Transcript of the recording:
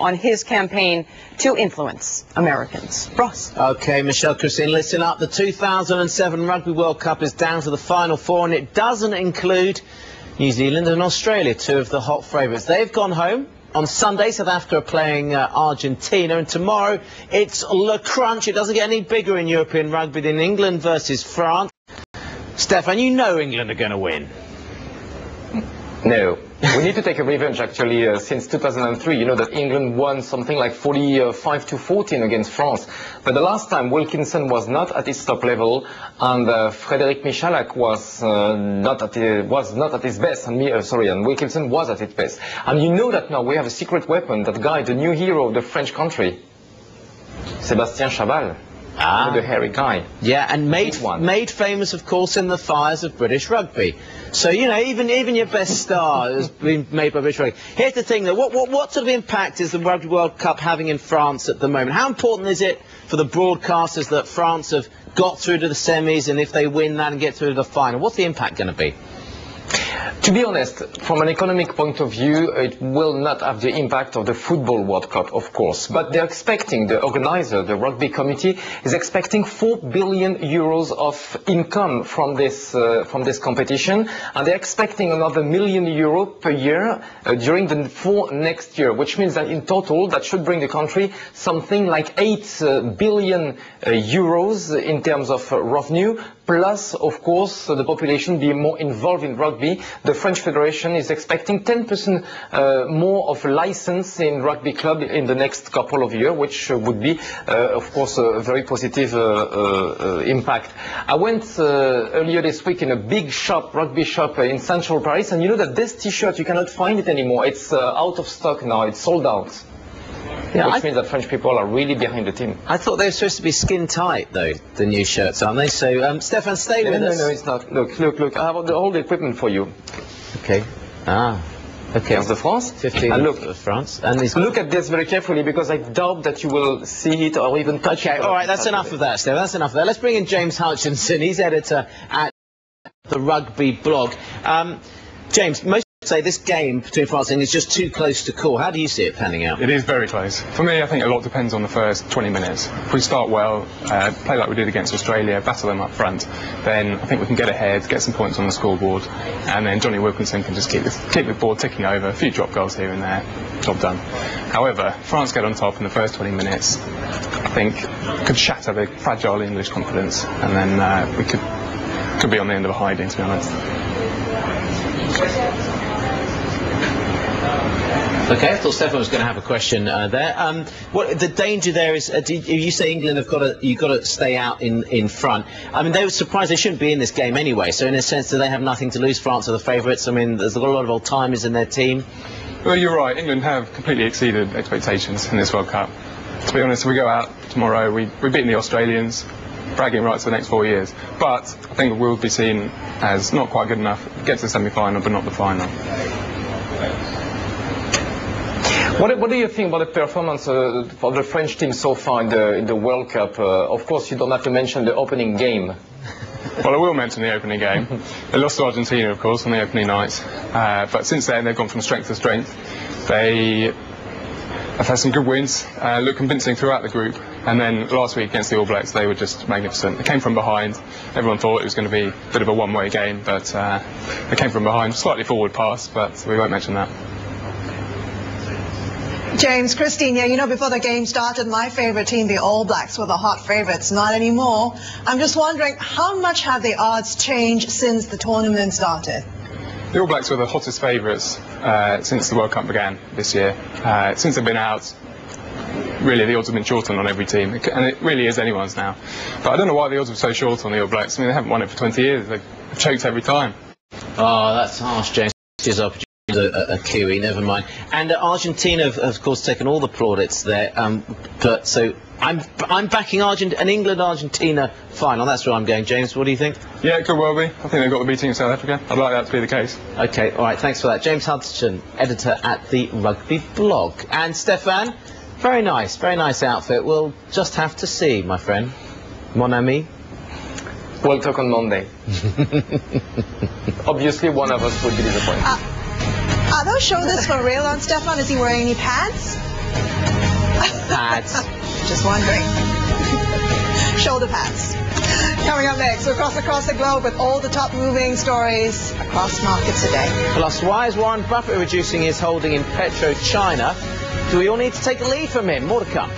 on his campaign to influence Americans. Ross. Okay, Michelle, Christine, listen up. The 2007 Rugby World Cup is down to the final four, and it doesn't include New Zealand and Australia, two of the hot favourites. They've gone home. On Sunday, South Africa are playing Argentina, and tomorrow it's Le Crunch. It doesn't get any bigger in European rugby than England versus France. Stefan, you know England are going to win. No. We need to take a revenge, actually, since 2003. You know that England won something like 45-14 against France. But the last time Wilkinson was not at his top level, and Frédéric Michalak was not at his best, and Wilkinson was at his best. And you know that now we have a secret weapon, that guy, the new hero of the French country, Sébastien Chabal. The hairy guy. Yeah, and made famous, of course, in the fires of British rugby. So, you know, even your best star has been made by British rugby. Here's the thing, though. What sort of impact is the Rugby World Cup having in France at the moment? How important is it for the broadcasters that France have got through to the semis, and if they win that and get through to the final, what's the impact going to be? To be honest, from an economic point of view, it will not have the impact of the Football World Cup, of course. But they're expecting, the organizer, the rugby committee, is expecting 4 billion euros of income from this competition. And they're expecting another €1 million per year during the 4 next year, which means that in total, that should bring the country something like 8 billion euros in terms of revenue. Plus, of course, the population being more involved in rugby. The French Federation is expecting 10% more of license in rugby club in the next couple of years, which would be, of course, a very positive impact. I went earlier this week in a big shop, rugby shop in central Paris, and you know that this T-shirt, you cannot find it anymore. It's out of stock now. It's sold out. Yeah, which means that French people are really behind the team. I thought they were supposed to be skin tight, though, the new shirts, aren't they? So, Stefan, stay with us. No, it's not. Look. I have all the equipment for you. Okay. Okay. Of the France. 15 and look, of France. And look at this very carefully, because I doubt that you will see it or even touch it. Okay, all right, that's enough of that, Stefan. That's enough of that. Let's bring in James Hutchinson. He's editor at the Rugby blog. James, most say this game between France and England is just too close to call. How do you see it panning out? It is very close. For me, I think a lot depends on the first 20 minutes. If we start well, play like we did against Australia, battle them up front, then I think we can get ahead, get some points on the scoreboard, and then Johnny Wilkinson can just keep the board ticking over, a few drop goals here and there, job done. However, France get on top in the first 20 minutes, I think could shatter the fragile English confidence, and then we could be on the end of a hiding, to be honest. Okay, I thought Stefan was going to have a question there. What the danger there is? You say England have got to stay out in front. I mean, they were surprised they shouldn't be in this game anyway. So in a sense, do they have nothing to lose? France are the favourites. I mean, there's a lot of old timers in their team. Well, you're right. England have completely exceeded expectations in this World Cup. To be honest, we go out tomorrow. We've beaten the Australians, bragging rights for the next 4 years. But I think we'll be seen as not quite good enough. Get to the semi-final, but not the final. What do you think about the performance of the French team so far in the World Cup? Of course, you don't have to mention the opening game. Well, I will mention the opening game. They lost to Argentina, of course, on the opening night. But since then, they've gone from strength to strength. They have had some good wins, looked convincing throughout the group. And then last week against the All Blacks, they were just magnificent. They came from behind. Everyone thought it was going to be a bit of a one-way game, but they came from behind. Slightly forward pass, but we won't mention that. James, Christine, yeah, you know, before the game started, my favourite team, the All Blacks, were the hot favourites. Not anymore. I'm just wondering, how much have the odds changed since the tournament started? The All Blacks were the hottest favourites since the World Cup began this year. Since they've been out, really the odds have been shortened on every team, and it really is anyone's now. But I don't know why the odds were so short on the All Blacks. I mean, they haven't won it for 20 years. They've choked every time. Oh, that's harsh, James. A Kiwi, never mind. And Argentina have, of course, taken all the plaudits there. But so I'm backing an England-Argentina final. That's where I'm going. James, what do you think? Yeah, it could well be. I think they've got the beating of South Africa. I'd like that to be the case. Okay, all right. Thanks for that, James Hudson, editor at the Rugby blog. And Stefan, very nice outfit. We'll just have to see, my friend. Mon ami. We'll talk on Monday. Obviously, one of us would be disappointed. Are those shoulders for real on Stefan? Is he wearing any pads? Just wondering. Shoulder pads. Coming up next, we'll cross across the globe with all the top moving stories across markets today. Plus, why is Warren Buffett reducing his holding in PetroChina? Do we all need to take a lead from him? More to come.